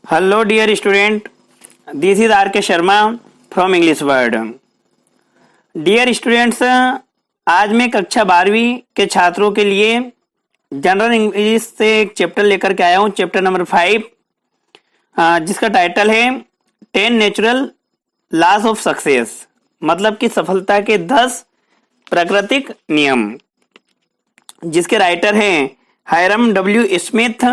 Hello dear student, this is R.K. Sharma from English Word. Dear students, आज मैं कक्षा 12वीं के छात्रों के लिए जनरल इंग्लिश से एक चैप्टर लेकर के आया हूँ, चैप्टर नंबर 5, जिसका टाइटल है 10 नेचुरल लॉज ऑफ सक्सेस, मतलब कि सफलता के 10 प्राकृतिक नियम, जिसके राइटर हैं हायरम डब्ल्यू स्मिथ।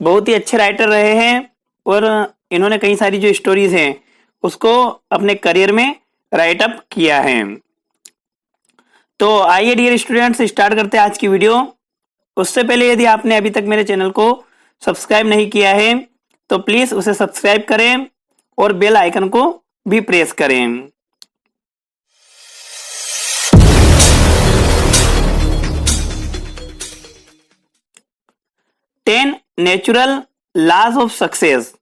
बहुत ही अच्छे राइटर रहे हैं और इन्होंने कई सारी जो स्टोरीज हैं उसको अपने करियर में राइट अप किया है। तो आइए डियर स्टूडेंट्स स्टार्ट करते हैं आज की वीडियो। उससे पहले यदि आपने अभी तक मेरे चैनल को सब्सक्राइब नहीं किया है तो प्लीज उसे सब्सक्राइब करें और बेल आइकन को भी प्रेस करें। Ten natural laws of success,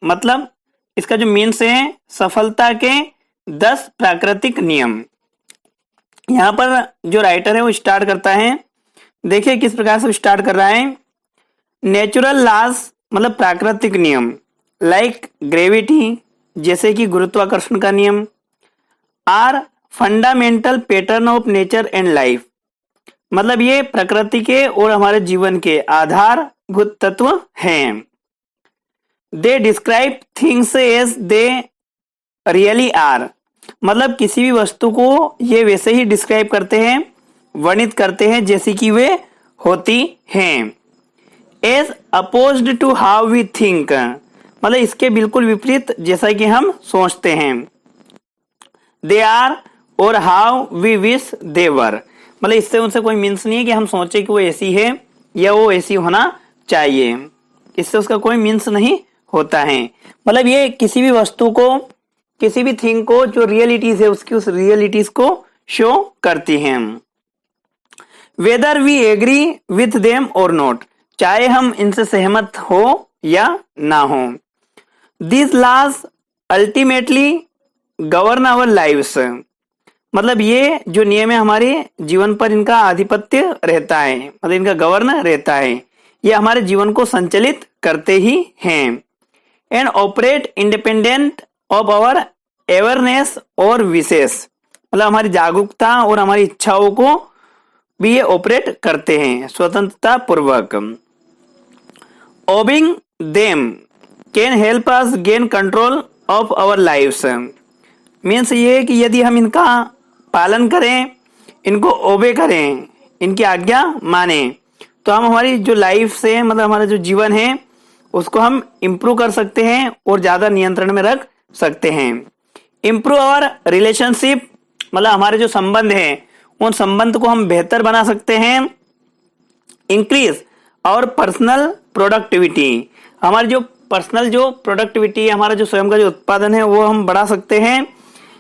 मतलब इसका जो मीन्स है सफलता के 10 प्राकृतिक नियम। यहां पर जो राइटर है वो स्टार्ट करता है, देखिए किस प्रकार से स्टार्ट कर रहा है। नेचुरल लॉज मतलब प्राकृतिक नियम, लाइक ग्रेविटी जैसे कि गुरुत्वाकर्षण का नियम, are fundamental pattern of nature and life, मतलब ये प्रकृति के और हमारे जीवन के आधारभूत तत्व हैं। They describe things as they really are, मतलब किसी भी वस्तु को ये वैसे ही डिस्क्राइब करते हैं, वर्णित करते हैं जैसी कि वे होती हैं। As opposed to how we think, मतलब इसके बिल्कुल विपरीत जैसा कि हम सोचते हैं। They are or how we wish they were, मतलब इससे उनसे कोई मीन्स नहीं है कि हम सोचे कि वो ऐसी है या वो ऐसी होना चाहिए, इससे उसका कोई मीन्स नहीं होता है। मतलब ये किसी भी वस्तु को, किसी भी थिंग को जो रियलिटीज है उसकी उस रियलिटीज को शो करती हैं। Whether we agree with them or not, चाहे हम इनसे सहमत हो या ना हो। This laws ultimately govern our lives, मतलब ये जो नियम है हमारे जीवन पर इनका आधिपत्य रहता है, मतलब इनका गवर्न रहता है, ये हमारे जीवन को संचालित करते ही हैं। And operate independent of our awareness or wishes, मतलब हमारी जागरूकता और हमारी इच्छाओं को भी ये ऑपरेट करते हैं स्वतंत्रता पूर्वक। Obeying them can help us gain control of our lives, means ये है कि यदि हम इनका पालन करें, इनको ओबे करें, इनकी आज्ञा माने, तो हम हमारी जो लाइफ से, मतलब हमारा जो जीवन है उसको हम इम्प्रूव कर सकते हैं और ज्यादा नियंत्रण में रख सकते हैं। इम्प्रूव आवर रिलेशनशिप, मतलब हमारे जो संबंध हैं उन संबंध को हम बेहतर बना सकते हैं। इंक्रीज आवर पर्सनल प्रोडक्टिविटी, हमारी जो पर्सनल जो प्रोडक्टिविटी है, हमारा जो स्वयं का जो उत्पादन है वो हम बढ़ा सकते हैं।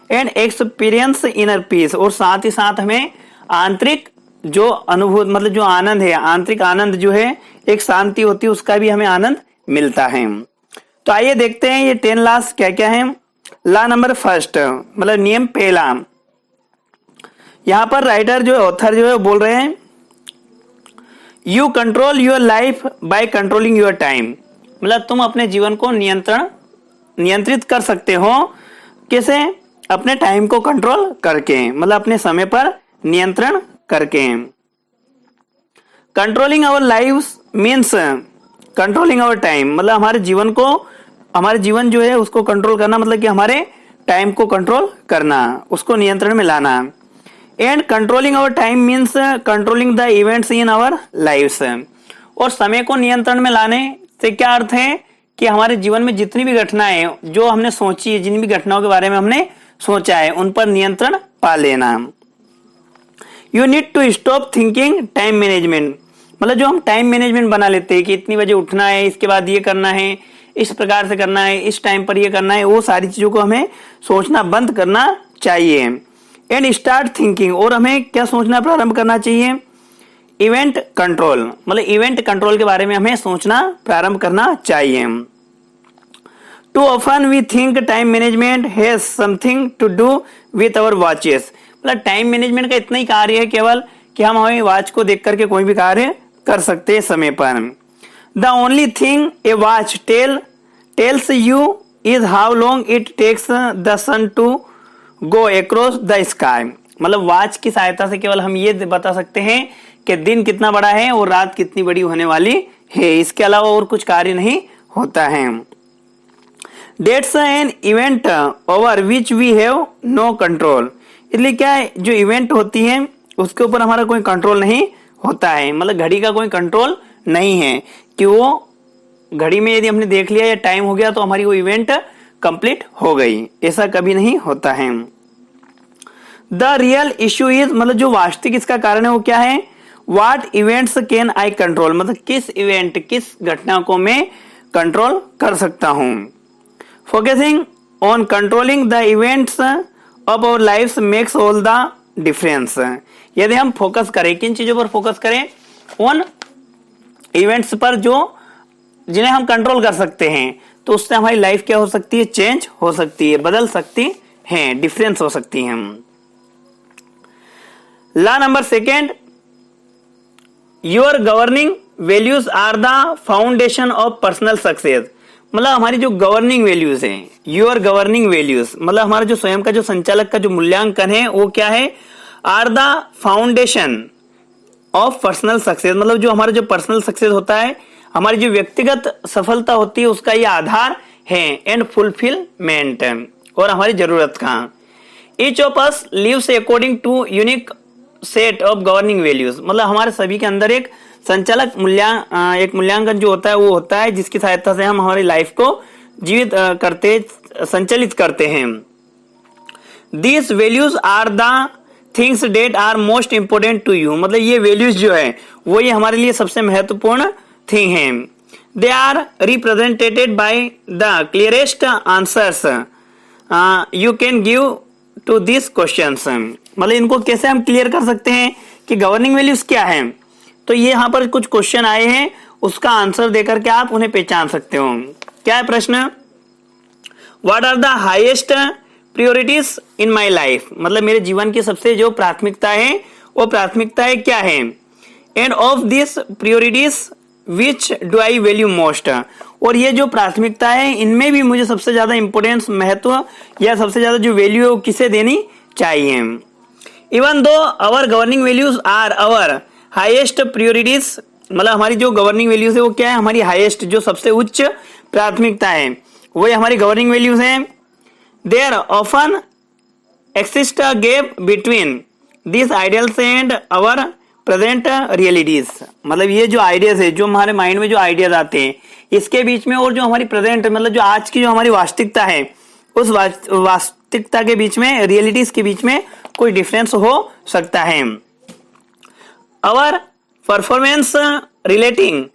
एंड एक्सपीरियंस इनर पीस, और साथ ही साथ हमें आंतरिक जो अनुभूति, मतलब जो आनंद है, आंतरिक आनंद जो है, एक शांति होती है, उसका भी हमें आनंद मिलता है। तो आइए देखते हैं ये 10 लॉज क्या क्या है। लॉ नंबर फर्स्ट, मतलब नियम पहला, यहां पर राइटर जो है, ऑथर जो है बोल रहे हैं, you control your life by controlling your time, मतलब तुम अपने जीवन को नियंत्रित कर सकते हो, कैसे? अपने टाइम को कंट्रोल करके, मतलब अपने समय पर नियंत्रण करके। Controlling our lives means controlling our time, मतलब हमारे जीवन को, हमारे जीवन जो है उसको कंट्रोल करना, मतलब कि हमारे टाइम को कंट्रोल करना, उसको नियंत्रण में लाना। And controlling our time means controlling the events in our lives, और समय को नियंत्रण में लाने से क्या अर्थ है कि हमारे जीवन में जितनी भी घटनाएं जो हमने सोची है, जिन भी घटनाओं के बारे में हमने सोचा है, उन पर नियंत्रण पा लेना। You need to stop thinking time management, मतलब जो हम टाइम मैनेजमेंट बना लेते हैं कि इतनी बजे उठना है, इसके बाद ये करना है, इस प्रकार से करना है, इस टाइम पर ये करना है, वो सारी चीजों को हमें सोचना बंद करना चाहिए। एंड स्टार्ट थिंकिंग, और हमें क्या सोचना प्रारंभ करना चाहिए? इवेंट कंट्रोल, मतलब इवेंट कंट्रोल के बारे में हमें सोचना प्रारंभ करना चाहिए। Too often we think time management has something to do with our watches, मतलब टाइम मैनेजमेंट का इतना ही कार्य है केवल कि हम हमें वॉच को देख करके कोई भी कार्य कर सकते हैं समय पर। The only thing A watch tells you is how long it takes the sun to go across the sky। मतलब वॉच की सहायता से केवल हम ये बता सकते हैं कि दिन कितना बड़ा है और रात कितनी बड़ी होने वाली है, इसके अलावा और कुछ कार्य नहीं होता है। That's an event over which we have no control. इसलिए क्या है, जो इवेंट होती है उसके ऊपर हमारा कोई कंट्रोल नहीं होता है। मतलब घड़ी का कोई कंट्रोल नहीं है कि वो घड़ी में यदि हमने देख लिया या टाइम हो गया तो हमारी वो इवेंट कंप्लीट हो गई, ऐसा कभी नहीं होता है। द रियल इश्यू इज, मतलब जो वास्तविक इसका कारण है वो क्या है, what events can I control, मतलब किस इवेंट किस घटना को मैं कंट्रोल कर सकता हूं। Focusing on controlling the events of our lifes makes all the difference. यदि हम फोकस करें, किन चीजों पर फोकस करें, उन इवेंट्स पर जो जिन्हें हम कंट्रोल कर सकते हैं, तो उससे हमारी लाइफ क्या हो सकती है, चेंज हो सकती है, बदल सकती है, डिफरेंस हो सकती है। Law number second, your governing values are the foundation of personal success. मतलब हमारी जो गवर्निंग वैल्यूज हैं, योर गवर्निंग वैल्यूज मतलब हमारा जो स्वयं का जो संचालक का जो मूल्यांकन है वो क्या है, are the foundation of personal success. मतलब जो हमारा जो पर्सनल सक्सेस होता है, हमारी जो व्यक्तिगत सफलता होती है, उसका ये आधार है एंड फुलफिलमेंट और हमारी जरूरत का। Each of us lives according to unique set of governing values. मतलब हमारे सभी के अंदर एक संचालक मूल्यांकन जो होता है वो होता है जिसकी सहायता से हम हमारी लाइफ को जीवित संचालित करते हैं। These values are the things that are most important to you. मतलब ये वैल्यूज जो है वो ये हमारे लिए सबसे महत्वपूर्ण थिंग है। They are represented by the clearest answers you can give to this questions. मतलब इनको कैसे हम क्लियर कर सकते हैं कि गवर्निंग वैल्यूज क्या है, तो ये यहाँ पर कुछ क्वेश्चन आए हैं, उसका आंसर देकर के आप उन्हें पहचान सकते हो। क्या है प्रश्न, what are the highest priorities in my life. मतलब मेरे जीवन की सबसे जो प्राथमिकता है वो प्राथमिकताएं क्या है, end of this priorities which do I value most. और ये जो प्राथमिकता है इनमें भी मुझे सबसे ज्यादा इंपोर्टेंस, महत्व या सबसे ज्यादा जो वैल्यू है वो किसे देनी चाहिए। Even though our governing values are our highest priorities. मतलब हमारी जो गवर्निंग वैल्यूज है वो क्या है, हमारी हाईएस्ट जो सबसे उच्च प्राथमिकता है वही हमारी गवर्निंग वैल्यूज हैं। There often exist a gap between this ideals and our present realities. मतलब ये जो आइडियाज है, जो हमारे माइंड में जो आइडियाज आते हैं, इसके बीच में और जो हमारी प्रेजेंट मतलब जो आज की जो हमारी वास्तविकता है, उस वास्तविकता के बीच में, रियलिटीज के बीच में कोई डिफरेंस हो सकता है। Our performance relating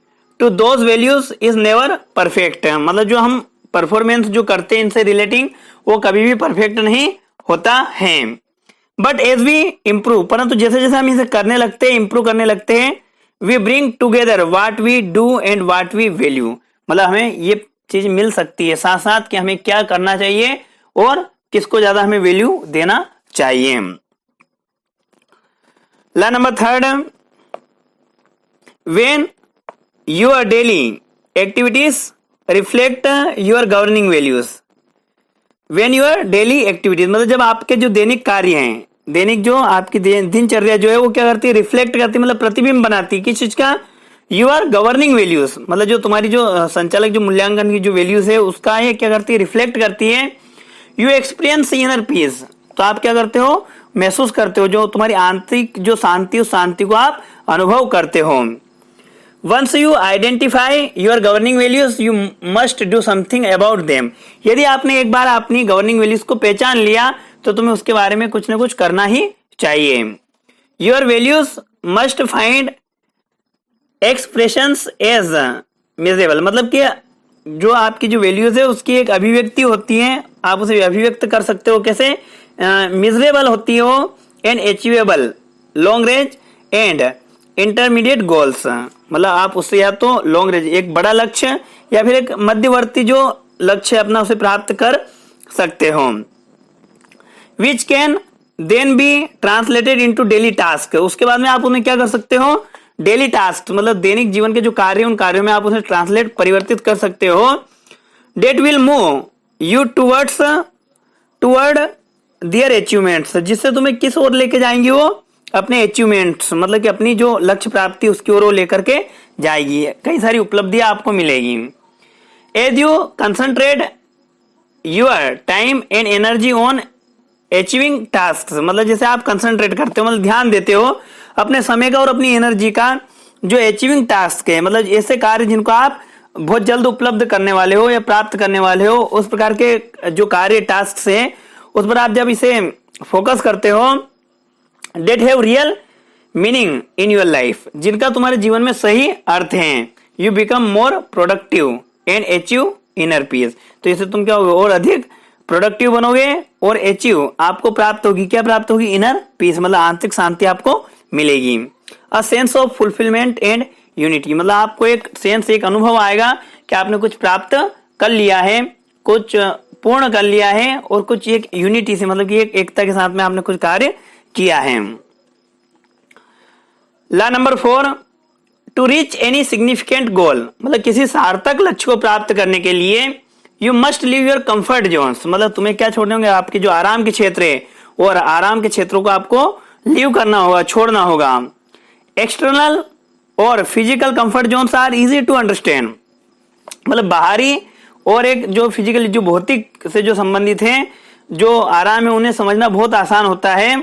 to those values is never perfect. मतलब जो हम परफॉर्मेंस जो करते हैं इनसे रिलेटिंग, वो कभी भी परफेक्ट नहीं होता है। बट एज वी इम्प्रूव, परंतु जैसे जैसे हम इसे करने लगते हैं, इम्प्रूव करने लगते हैं, we bring together what we do and what we value. मतलब हमें ये चीज मिल सकती है साथ साथ कि हमें क्या करना चाहिए और किसको ज्यादा हमें वैल्यू देना चाहिए। Law number third, when your daily activities reflect your governing values. When your daily activities मतलब जब आपके जो दैनिक कार्य हैं, दैनिक जो आपकी दिनचर्या जो है वो क्या करती है, रिफ्लेक्ट करती है, मतलब प्रतिबिंब बनाती है किस चीज का, योर गवर्निंग वैल्यूज। मतलब जो तुम्हारी जो संचालक जो मूल्यांकन की जो वैल्यूज है उसका ये क्या करती है, रिफ्लेक्ट करती है। यू एक्सपीरियंस इनर पीस, तो आप क्या करते हो, महसूस करते हो, जो तुम्हारी आंतरिक जो शांति, उस शांति को आप अनुभव करते हो। Once you identify your governing values, you must do something about them. यदि आपने एक बार अपनी गवर्निंग वैल्यूज को पहचान लिया तो तुम्हें उसके बारे में कुछ न कुछ करना ही चाहिए। Your values must find expressions as measurable, मतलब कि जो आपकी जो वैल्यूज है उसकी एक अभिव्यक्ति होती है, आप उसे अभिव्यक्त कर सकते हो कैसे, मेजरेबल होती है वो, and achievable, long range and intermediate goals. मतलब आप उससे या तो लॉन्ग रेंज एक बड़ा लक्ष्य या फिर एक मध्यवर्ती जो लक्ष्य अपना उसे प्राप्त कर सकते हो। Which can then be translated into daily task, उसके बाद में आप उन्हें क्या कर सकते हो, डेली टास्क मतलब दैनिक जीवन के जो कार्य, उन कार्यों में आप उन्हें ट्रांसलेट परिवर्तित कर सकते हो that will move you toward their achievements, जिससे तुम्हें किस ओर लेके जाएंगी वो, अपने अचीवमेंट्स, मतलब कि अपनी जो लक्ष्य प्राप्ति उसकी ओर वो लेकर के जाएगी, कई सारी उपलब्धियां आपको मिलेगी। As you concentrate your time and energy on achieving task, मतलब जैसे आप कंसंट्रेट करते हो, मतलब ध्यान देते हो अपने समय का और अपनी एनर्जी का जो अचीविंग टास्क है, मतलब ऐसे कार्य जिनको आप बहुत जल्द उपलब्ध करने वाले हो या प्राप्त करने वाले हो, उस प्रकार के जो कार्य टास्क हैं उस पर आप जब इसे फोकस करते हो, that have real meaning in your life, जिनका तुम्हारे जीवन में सही अर्थ है, you become more productive and achieve inner peace, तो इससे तुम क्या होगे, और अधिक प्रोडक्टिव बनोगे और अचीव आपको प्राप्त होगी, क्या प्राप्त होगी, इनर पीस, मतलब आंतरिक शांति आपको मिलेगी। A sense of fulfilment and unity, मतलब आपको एक सेंस, एक अनुभव आएगा कि आपने कुछ प्राप्त कर लिया है, कुछ पूर्ण कर लिया है, और कुछ एक यूनिटी से, मतलब कि एक एकता के साथ में आपने कुछ कार्य किया है। Law number 4, to reach any significant goal, मतलब किसी सार्थक लक्ष्य को प्राप्त करने के लिए you must leave your comfort zones, मतलब तुम्हें क्या छोड़ने होंगे, आपके जो आराम के क्षेत्र है और आराम के क्षेत्रों को आपको लीव करना होगा, छोड़ना होगा। एक्सटर्नल और physical comfort zones are easy to understand, मतलब बाहरी और एक जो फिजिकल, जो भौतिक से जो संबंधित है, जो आराम है, उन्हें समझना बहुत आसान होता है,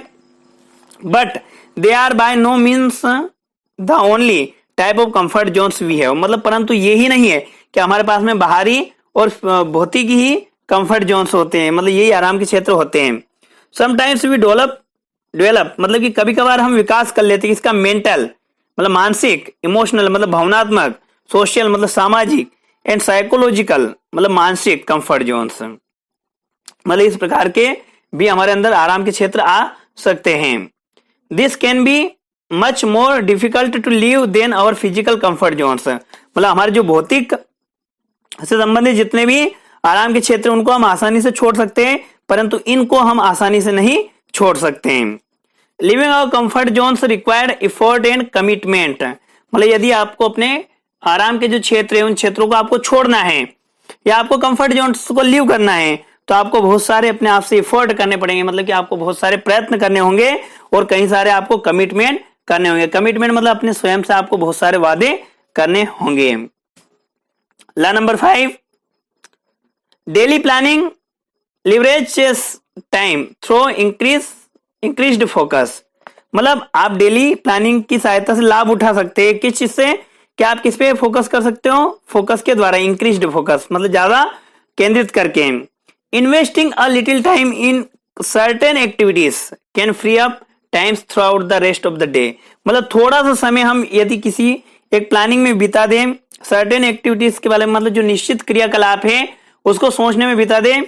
but they are by no means the only type of comfort zones we have, मतलब परंतु ये ही नहीं है कि हमारे पास में बाहरी और भौतिक ही कंफर्ट जोन्स होते हैं, मतलब यही आराम के क्षेत्र होते हैं। समटाइम्स वी डेवलप, मतलब कि कभी कभार हम विकास कर लेते हैं इसका, मेंटल मतलब मानसिक, इमोशनल मतलब भावनात्मक, सोशल मतलब सामाजिक, एंड साइकोलॉजिकल मतलब मानसिक कंफर्ट जोन्स, मतलब इस प्रकार के भी हमारे अंदर आराम के क्षेत्र आ सकते हैं। This can be much more difficult to leave than our physical comfort zones, मतलब हमारे जो भौतिक से संबंधित जितने भी आराम के क्षेत्र उनको हम आसानी से छोड़ सकते हैं, परंतु इनको हम आसानी से नहीं छोड़ सकते हैं। Living our comfort zones required effort and commitment, मतलब यदि आपको अपने आराम के जो क्षेत्र है उन क्षेत्रों को आपको छोड़ना है या आपको कंफर्ट जोन्स को लीव करना है, तो आपको बहुत सारे अपने आप से एफर्ट करने पड़ेंगे, मतलब कि आपको बहुत सारे प्रयत्न करने होंगे और कई सारे आपको कमिटमेंट करने होंगे। कमिटमेंट मतलब अपने स्वयं से आपको बहुत सारे वादे करने होंगे। Law number 5, daily planning leverages time through increased focus, मतलब आप डेली प्लानिंग की सहायता से लाभ उठा सकते हैं, किस चीज से, क्या आप किस पे फोकस कर सकते हो, फोकस के द्वारा, इंक्रीज्ड फोकस मतलब ज्यादा केंद्रित करके। Investing a little time in certain activities can free up times through out the rest of the day, मतलब थोड़ा सा समय हम यदि किसी एक प्लानिंग में बिता दें, सर्टेन एक्टिविटीज के बारे में, मतलब जो निश्चित क्रियाकलाप है उसको सोचने में बिता दें,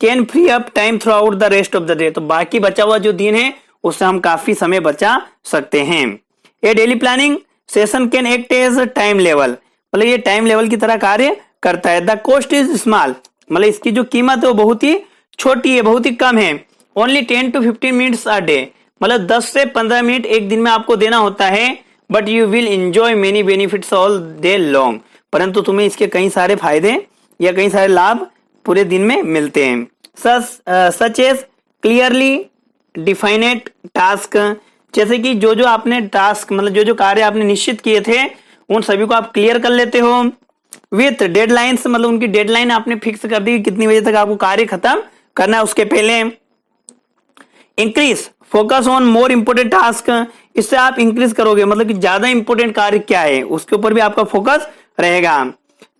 can free up time through out the rest of the day, तो बाकी बचा हुआ जो दिन है उससे हम काफी समय बचा सकते हैं। A daily planning session can act as time level, मतलब ये टाइम लेवल की तरह कार्य करता है। द कॉस्ट इज स्मॉल, मतलब इसकी जो कीमत है वो बहुत ही छोटी है, बहुत ही कम है। Only 10 to 15 minutes a day, मतलब 10 से 15 मिनट एक दिन में आपको देना होता है। But you will enjoy many benefits all day long, परंतु तुम्हें इसके कई सारे फायदे या कई सारे लाभ पूरे दिन में मिलते हैं। Such as clearly defined task, जैसे कि जो जो आपने टास्क मतलब जो जो कार्य आपने निश्चित किए थे उन सभी को आप क्लियर कर लेते हो। विथ डेडलाइंस, मतलब उनकी डेडलाइन आपने फिक्स कर दी कितनी बजे तक आपको कार्य खत्म करना है उसके पहले। Increase focus on more important task, इससे आप इंक्रीज करोगे, मतलब कि ज्यादा इंपोर्टेंट कार्य क्या है उसके ऊपर भी आपका फोकस रहेगा।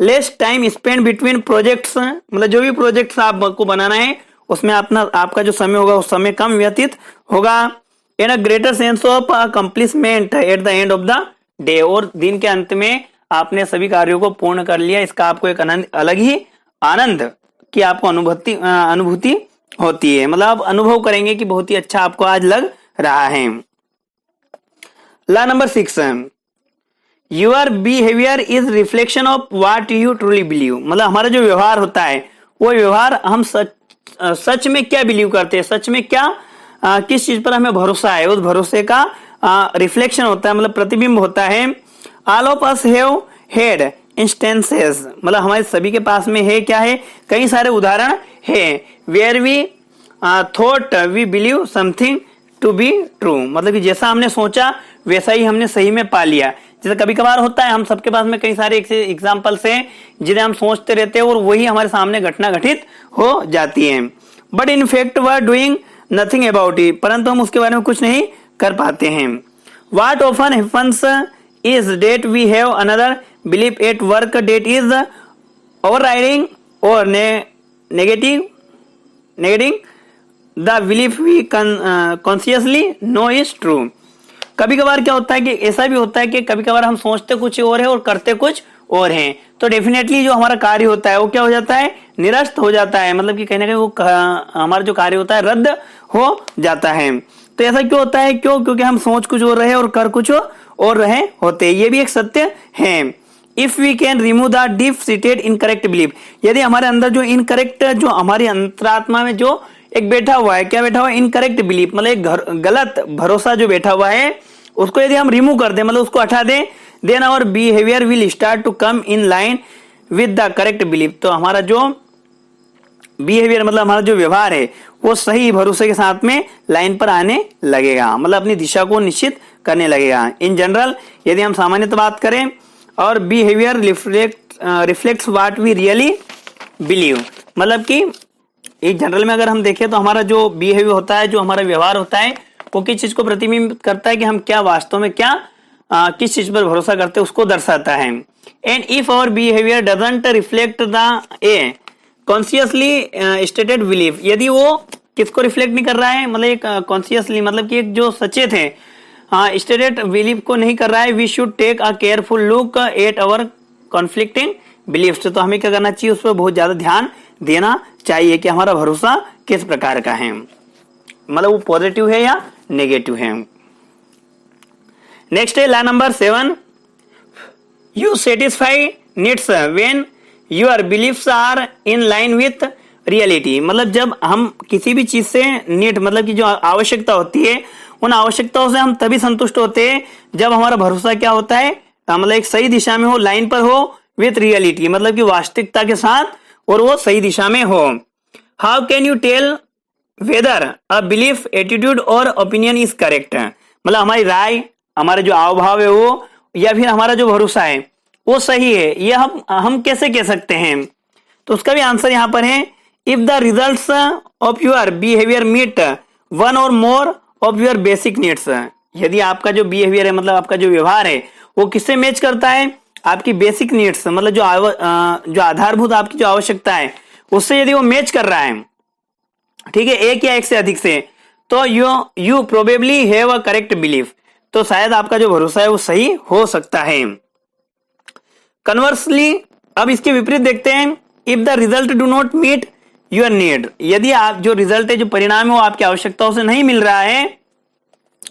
Less time spend between projects, मतलब जो भी प्रोजेक्ट्स आपको बनाना है उसमें आपका जो समय होगा उस समय कम व्यतीत होगा। In a greater sense of accomplishment at the end of the day, और दिन के अंत में आपने सभी कार्यों को पूर्ण कर लिया, इसका आपको एक अलग ही आनंद की आपको अनुभूति होती है, मतलब आप अनुभव करेंगे कि बहुत ही अच्छा आपको आज लग रहा है। Law number 6, your behaviour is reflection of what you truly believe, मतलब हमारा जो व्यवहार होता है वो व्यवहार हम सच में क्या बिलीव करते हैं, सच में क्या किस चीज पर हमें भरोसा है, उस भरोसे का रिफ्लेक्शन होता है, मतलब प्रतिबिंब होता है। All of us have had instances, मतलब हमारे सभी के पास में है क्या है, कई सारे उदाहरण है where we thought we believe something to be true, मतलब कि जैसा हमने सोचा वैसा ही हमने सही में पा लिया। जैसे कभी कभार होता है हम सबके पास में कई सारे एग्जाम्पल्स हैं जिन्हें हम सोचते रहते हैं और वही हमारे सामने घटना घटित हो जाती है। But in fact we are doing nothing about it, परंतु हम उसके बारे में कुछ नहीं कर पाते हैं। What often happens is that we have another belief at work that is overriding और negating the belief we consciously know is true. कभी कभार क्या होता है कि ऐसा भी होता है कि कभी कभार हम सोचते कुछ और है और करते कुछ और हैं, तो डेफिनेटली जो हमारा कार्य होता है वो क्या हो जाता है, निरस्त हो जाता है, मतलब कि कहीं ना कहीं वो हमारा जो कार्य होता है रद्द हो जाता है। तो ऐसा क्यों होता है, क्योंकि हम सोच कुछ और रहे और कर कुछ और रहे होते, ये भी एक सत्य है। If we can remove the deep seated incorrect belief, यदि हमारे अंदर जो इनकरेक्ट, जो हमारी अंतरात्मा में जो एक बैठा हुआ है, क्या बैठा हुआ है, इनकरेक्ट बिलीफ, मतलब एक गलत भरोसा जो बैठा हुआ है, उसको यदि हम रिमूव कर दें, मतलब उसको हटा दें, then our behaviour will start to come in line with the correct belief. तो हमारा जो बिहेवियर, मतलब हमारा जो व्यवहार है वो सही भरोसे के साथ में लाइन पर आने लगेगा, मतलब अपनी दिशा को निश्चित करने लगेगा। इन जनरल यदि हम सामान्यतः बात करें, और behaviour reflects what we really believe, मतलब कि एक जनरल में अगर हम देखें तो हमारा जो बिहेवियर होता है, जो हमारा व्यवहार होता है, वो किस चीज को प्रतिबिंबित करता है कि हम क्या वास्तव में क्या किस चीज पर भरोसा करते हैं उसको दर्शाता है। And if our behaviour doesn't reflect the a consciously stated belief, यदि वो किसको रिफ्लेक्ट नहीं कर रहा है, मतलब एक कॉन्शियसली, मतलब कि एक जो सचेत है स्टेटेड बिलीफ को नहीं कर रहा है, we should take a careful look at our conflicting beliefs. तो हमें क्या करना चाहिए, उस पर बहुत ज्यादा ध्यान देना चाहिए कि हमारा भरोसा किस प्रकार का है, मतलब वो पॉजिटिव है या नेगेटिव है। नेक्स्ट है law number 7, you satisfy needs when your beliefs are in line with reality, मतलब जब हम किसी भी चीज से नीड, मतलब कि जो आवश्यकता होती है, उन आवश्यकताओं से हम तभी संतुष्ट होते हैं जब हमारा भरोसा क्या होता है, मतलब एक सही दिशा में हो, लाइन पर हो विथ रियलिटी, मतलब कि वास्तविकता के साथ, और वो सही दिशा में हो। How can you tell whether a belief attitude or opinion is correct, मतलब हमारी राय, हमारे जो हाव भाव है वो, या फिर हमारा जो भरोसा है वो सही है, ये हम कैसे कह सकते हैं। तो उसका भी आंसर यहाँ पर है, if the results of your behaviour meet one और more of your basic needs, यदि आपका जो बिहेवियर है, मतलब आपका जो व्यवहार है, वो किससे मैच करता है, आपकी बेसिक नीड्स, मतलब जो आधारभूत आपकी जो आवश्यकता है उससे यदि वो मैच कर रहा है, ठीक है, एक या एक से अधिक से, तो you probably have a correct belief, तो शायद आपका जो भरोसा है वो सही हो सकता है। कन्वर्सली, अब इसके विपरीत देखते हैं, if the result do not meet your need, यदि आप जो रिजल्ट है, जो परिणाम है, वो आपकी आवश्यकताओं से नहीं मिल रहा है,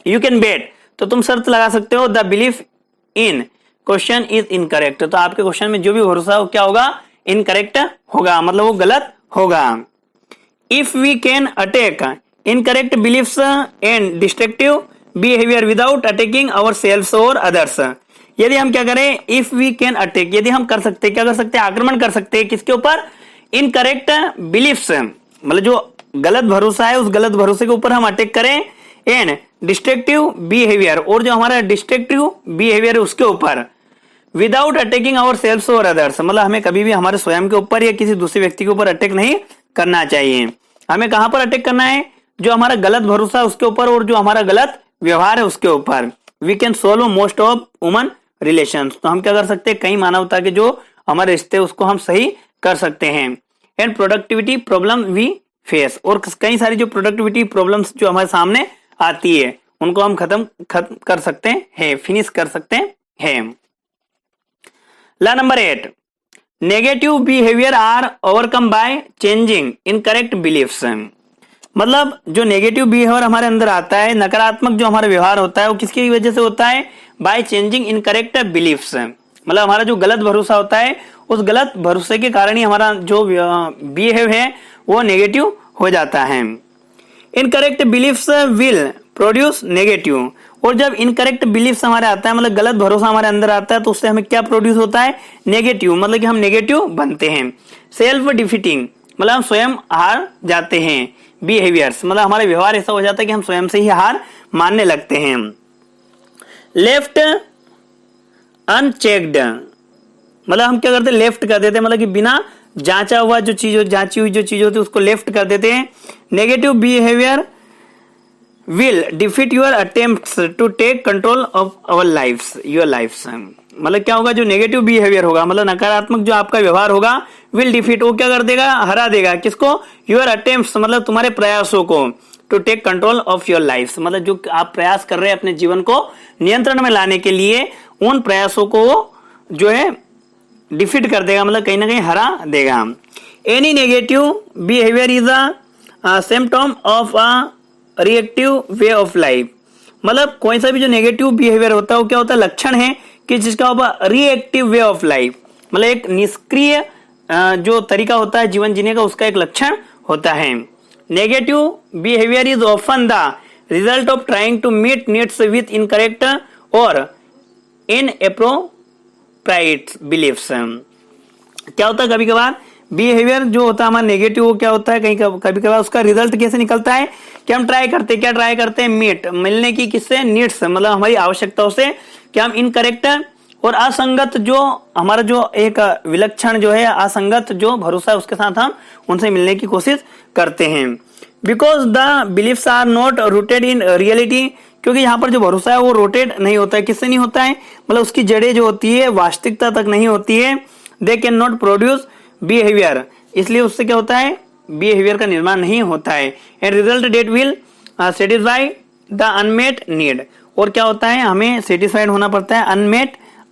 यू कैन बेट, तो तुम शर्त लगा सकते हो, the belief in question is incorrect, तो आपके क्वेश्चन में जो भी भरोसा है वो क्या होगा, इनकरेक्ट होगा, मतलब वो गलत होगा। If we can attack incorrect beliefs and destructive behaviour without attacking ourself or others, यदि हम क्या करें, इफ वी कैन अटैक, यदि हम कर सकते हैं, क्या कर सकते हैं, आक्रमण कर सकते हैं, किसके ऊपर, इनकरेक्ट बिलीफ्स, मतलब जो गलत भरोसा है उस गलत भरोसे के ऊपर हम अटैक करें, एंड डिस्ट्रक्टिव बिहेवियर, और जो हमारा डिस्ट्रक्टिव बिहेवियर है उसके ऊपर, without attacking ourself or others, मतलब हमें कभी भी हमारे स्वयं के ऊपर या किसी दूसरे व्यक्ति के ऊपर अटैक नहीं करना चाहिए। हमें कहां पर अटैक करना है, जो हमारा गलत भरोसा है उसके ऊपर और जो हमारा गलत व्यवहार है उसके ऊपर। We can solve most of human relations, तो हम क्या कर सकते हैं, कई मानवता के जो हमारे रिश्ते उसको हम सही कर सकते हैं। And productivity problem we face, और कई सारी जो प्रोडक्टिविटी प्रॉब्लम्स जो हमारे सामने आती है उनको हम खत्म कर सकते हैं, फिनिश कर सकते हैं। Law number 8, negative behaviour are overcome by changing incorrect beliefs, मतलब जो नेगेटिव बिहेवियर हमारे अंदर आता है, नकारात्मक जो हमारा व्यवहार होता है, वो किसकी वजह से होता है, बाय चेंजिंग इनकरेक्ट बिलीफ्स, मतलब हमारा जो गलत भरोसा होता है उस गलत भरोसे के कारण ही हमारा जो बिहेव है वो नेगेटिव हो जाता है। Incorrect beliefs will produce negative, और जब इनकरेक्ट बिलीफ हमारे आता है, मतलब गलत भरोसा हमारे अंदर आता है, तो उससे हमें क्या प्रोड्यूस होता है? नेगेटिव, मतलब कि हम नेगेटिव बनते हैं। सेल्फ डिफीटिंग, मतलब हम स्वयं हार जाते हैं। बिहेवियर्स, मतलब हमारा व्यवहार ऐसा हो जाता है कि हम स्वयं से ही हार मानने लगते हैं। लेफ्ट अनचेक्ड, मतलब हम क्या करते हैं? लेफ्ट कर देते हैं, मतलब कि बिना जांचा हुआ जो चीज, जांची हुई जो चीज होती है उसको लेफ्ट कर देते हैं। Negative behaviour will defeat your attempts to take control of our lives, your lives। मतलब क्या होगा? जो नेगेटिव बिहेवियर होगा, मतलब नकारात्मक जो आपका व्यवहार होगा, will defeat, वो क्या कर देगा? हरा देगा। किसको? your attempts, मतलब तुम्हारे प्रयासों को, to take control of your lives, मतलब जो आप प्रयास कर रहे हैं अपने जीवन को नियंत्रण में लाने के लिए, उन प्रयासों को जो है डिफीट कर देगा, मतलब कहीं ना कहीं हरा देगा। Any negative behaviour is a symptom of a reactive way of life, मतलब कोई सा भी जो नेगेटिव बिहेवियर होता है वो क्या होता है? लक्षण है कि जिसका होगा रिएक्टिव वे ऑफ लाइफ, मतलब एक निष्क्रिय जो तरीका होता है जीवन जीने का, उसका एक लक्षण होता है। Negative behaviour is often the result of trying to meet needs with incorrect or inappropriate beliefs. क्या होता है? कभी कभार बिहेवियर जो होता है हमारा नेगेटिव, वो क्या होता है? कभी कभार उसका रिजल्ट कैसे निकलता है कि हम ट्राई करते हैं मीट, मिलने की किससे? नीड्स, मतलब हमारी आवश्यकताओं से, कि हम इनकरेक्ट और असंगत जो हमारा जो एक विलक्षण जो है असंगत जो भरोसा है उसके साथ हम उनसे मिलने की कोशिश करते हैं। Because the beliefs are not rooted in reality, क्योंकि यहाँ पर जो भरोसा है वो रोटेड नहीं होता है। किससे नहीं होता है? मतलब उसकी जड़ें जो होती है वास्तविकता तक नहीं होती है। They can not produce behaviour, इसलिए उससे क्या होता है? बिहेवियर का निर्माण नहीं होता है। And result that will satisfy the unmet need, और क्या होता है? हमें सेटिस्फाइड होना पड़ता है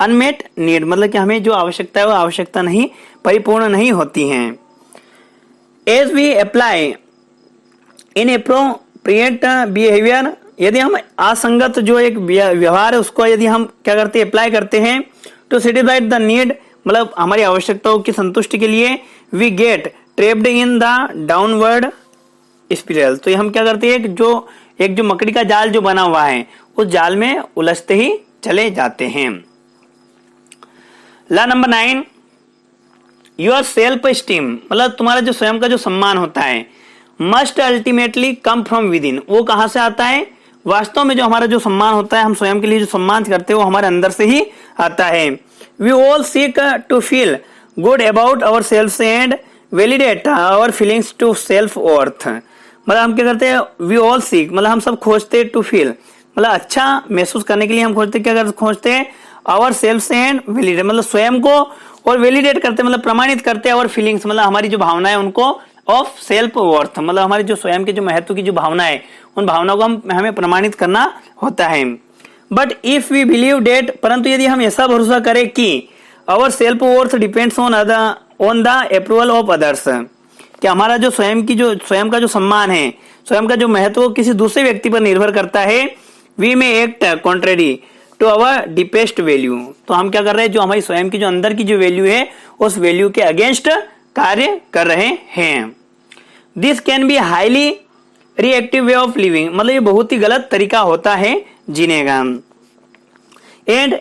अनमेट नीड, मतलब कि हमें जो आवश्यकता है वो आवश्यकता नहीं परिपूर्ण नहीं होती हैं। As we apply inappropriate behaviour, यदि हम असंगत जो एक व्यवहार है उसको यदि हम क्या करते हैं? अप्लाई करते हैं टू सेटिस्फाई द नीड, मतलब हमारी आवश्यकताओं की संतुष्टि के लिए, we get trapped in the downward spiral, तो हम क्या करते हैं? एक जो मकड़ी का जाल जो बना हुआ है उस जाल में उलझते ही चले जाते हैं। Law number 9, your self esteem, मतलब तुम्हारा जो स्वयं का जो सम्मान होता है, must ultimately come from with in, वो कहां से आता है? वास्तव में जो हमारा जो सम्मान होता है, हम स्वयं के लिए जो सम्मान करते हैं वो हमारे अंदर से ही आता है। We all seek to feel good about ourself and validate our feelings to self worth, मतलब हम क्या करते हैं? वी ऑल सीक, मतलब हम सब खोजते हैं टू फील, मतलब अच्छा महसूस करने के लिए हम खोजते खोजते हैं आवर सेल्फ एंड वैलिडेट, मतलब स्वयं को, और वैलिडेट करते मतलब प्रमाणित करते हैं आवर फीलिंग्स, मतलब हमारी जो भावनाएं उनको, ऑफ सेल्फ वर्थ, मतलब हमारी जो स्वयं के जो महत्व की जो भावना है उन भावनाओं को हमें प्रमाणित करना होता है। But if we believe that, परंतु यदि हम ऐसा भरोसा करें कि our self worth depends on the approval of others, कि हमारा जो स्वयं का जो सम्मान है, स्वयं का जो महत्व किसी दूसरे व्यक्ति पर निर्भर करता है, we may act contrary to our deepest value, तो हम क्या कर रहे हैं? जो हमारी स्वयं की जो अंदर की जो वैल्यू है उस वैल्यू के अगेंस्ट कार्य कर रहे हैं। This can be highly reactive way of living, मतलब ये बहुत ही गलत तरीका होता है जीने का। एंड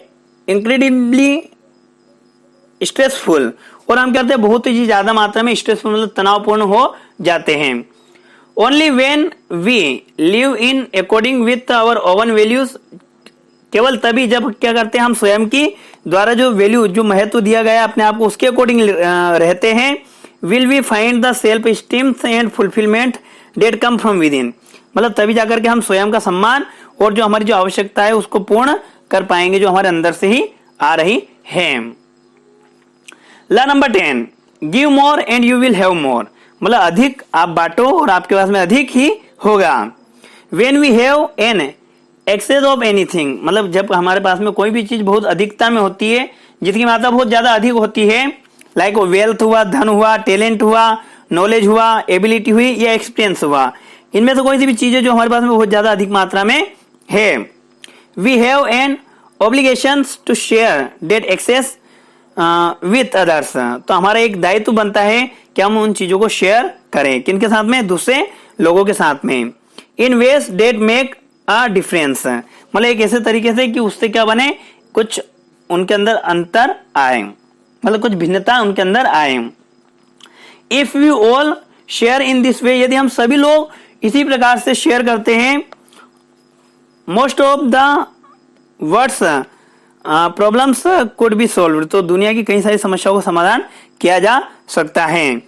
इनक्रेडिबली स्ट्रेसफुल, और हम कहते हैं बहुत ही ज्यादा मात्रा में स्ट्रेसफुल, मतलब तनावपूर्ण हो जाते हैं। Only when we live in according with our own values, केवल तभी जब क्या करते हैं? हम स्वयं की द्वारा जो वैल्यू जो महत्व दिया गया अपने आप को उसके अकॉर्डिंग रहते हैं। Will we find the self esteem and fulfilment that come from within, मतलब तभी जाकर के हम स्वयं का सम्मान और जो हमारी जो आवश्यकता है उसको पूर्ण कर पाएंगे, जो हमारे अंदर से ही आ रही है। Law number 10, give more and you will have more, मतलब अधिक आप बांटो और आपके पास में अधिक ही होगा। When we have an excess of anything, मतलब जब हमारे पास में कोई भी चीज बहुत अधिकता में होती है, जिसकी मात्रा बहुत ज्यादा अधिक होती है, लाइक वेल्थ हुआ, धन हुआ, टैलेंट हुआ, नॉलेज हुआ, एबिलिटी हुई या एक्सपीरियंस हुआ, इनमें से कोई सी भी चीजें जो हमारे पास में बहुत ज्यादा अधिक मात्रा में है, we have an obligations to share that excess with others, तो हमारा एक दायित्व बनता है कि हम उन चीजों को शेयर करें, किनके साथ में? दूसरे लोगों के साथ में। In ways that make a difference, मतलब एक ऐसे तरीके से कि उससे क्या बने, कुछ उनके अंदर अंतर आए, मतलब कुछ भिन्नता उनके अंदर आए। If we all share in this way, यदि हम सभी लोग इसी प्रकार से शेयर करते हैं, most of the words problems could be solve, तो दुनिया की कई सारी समस्याओं का समाधान किया जा सकता है।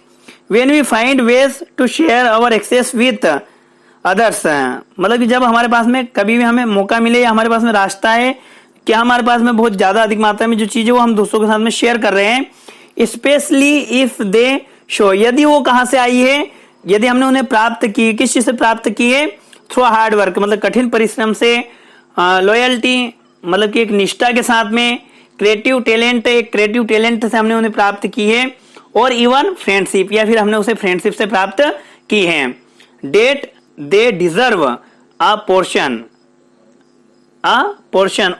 When we find ways to share our excess with others, मतलब कि जब हमारे पास में कभी भी हमें मौका मिले या हमारे पास में रास्ता है कि हमारे पास में बहुत ज्यादा अधिक मात्रा में जो चीजें वो हम दूसरों के साथ में शेयर कर रहे हैं, स्पेशली इफ दे शो, यदि वो कहां से आई है, यदि हमने उन्हें प्राप्त की, किस चीज से प्राप्त की है, थ्रू हार्ड वर्क, मतलब कठिन परिश्रम से, लॉयल्टी मतलब कि एक निष्ठा के साथ में, क्रिएटिव टैलेंट, एक क्रिएटिव टैलेंट से हमने उन्हें प्राप्त की है, और इवन फ्रेंडशिप, या फिर हमने उसे फ्रेंडशिप से प्राप्त की है। That they deserve a portion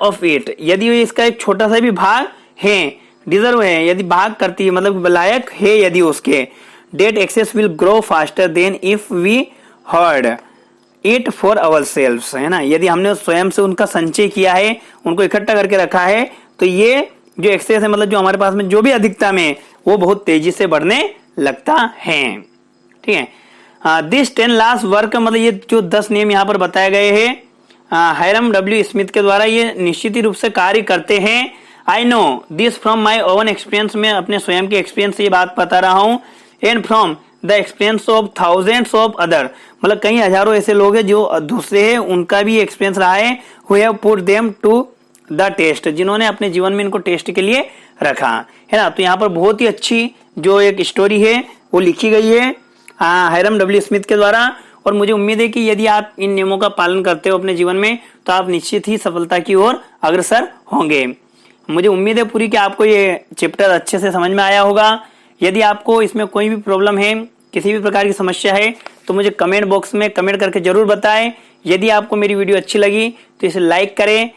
of it, यदि इसका एक छोटा सा भी भाग है, डिजर्व है यदि भाग करती है, मतलब लायक है यदि उसके, that excess will grow faster than if we hoard it for ourselves, है ना, यदि हमने स्वयं से उनका संचय किया है, उनको इकट्ठा करके रखा है, तो ये जो एक्सेस है, मतलब जो हमारे पास में जो भी अधिकता में, वो बहुत तेजी से बढ़ने लगता है। ठीक है, दिस 10 लॉस वर्क, मतलब ये जो 10 नियम यहाँ पर बताए गए हैं हायरम डब्ल्यू स्मिथ के द्वारा, ये निश्चित ही रूप से कार्य करते हैं। I know this from my oven experience, में अपने स्वयं के एक्सपीरियंस से ये बात बता रहा हूँ, and from the experience of thousands of other, मतलब कई हजारों ऐसे लोग हैं जो दूसरे हैं, उनका भी एक्सपीरियंस रहा है, who have put them to the test, जिन्होंने अपने जीवन में इनको टेस्ट के लिए रखा है ना। तो यहाँ पर बहुत ही अच्छी जो एक स्टोरी है वो लिखी गई है हायरम डब्ल्यू स्मिथ के द्वारा, और मुझे उम्मीद है कि यदि आप इन नियमों का पालन करते हो अपने जीवन में, तो आप निश्चित ही सफलता की ओर अग्रसर होंगे। मुझे उम्मीद है पूरी कि आपको ये चैप्टर अच्छे से समझ में आया होगा। यदि आपको इसमें कोई भी प्रॉब्लम है, किसी भी प्रकार की समस्या है, तो मुझे कमेंट बॉक्स में कमेंट करके जरूर बताएं। यदि आपको मेरी वीडियो अच्छी लगी तो इसे लाइक करें,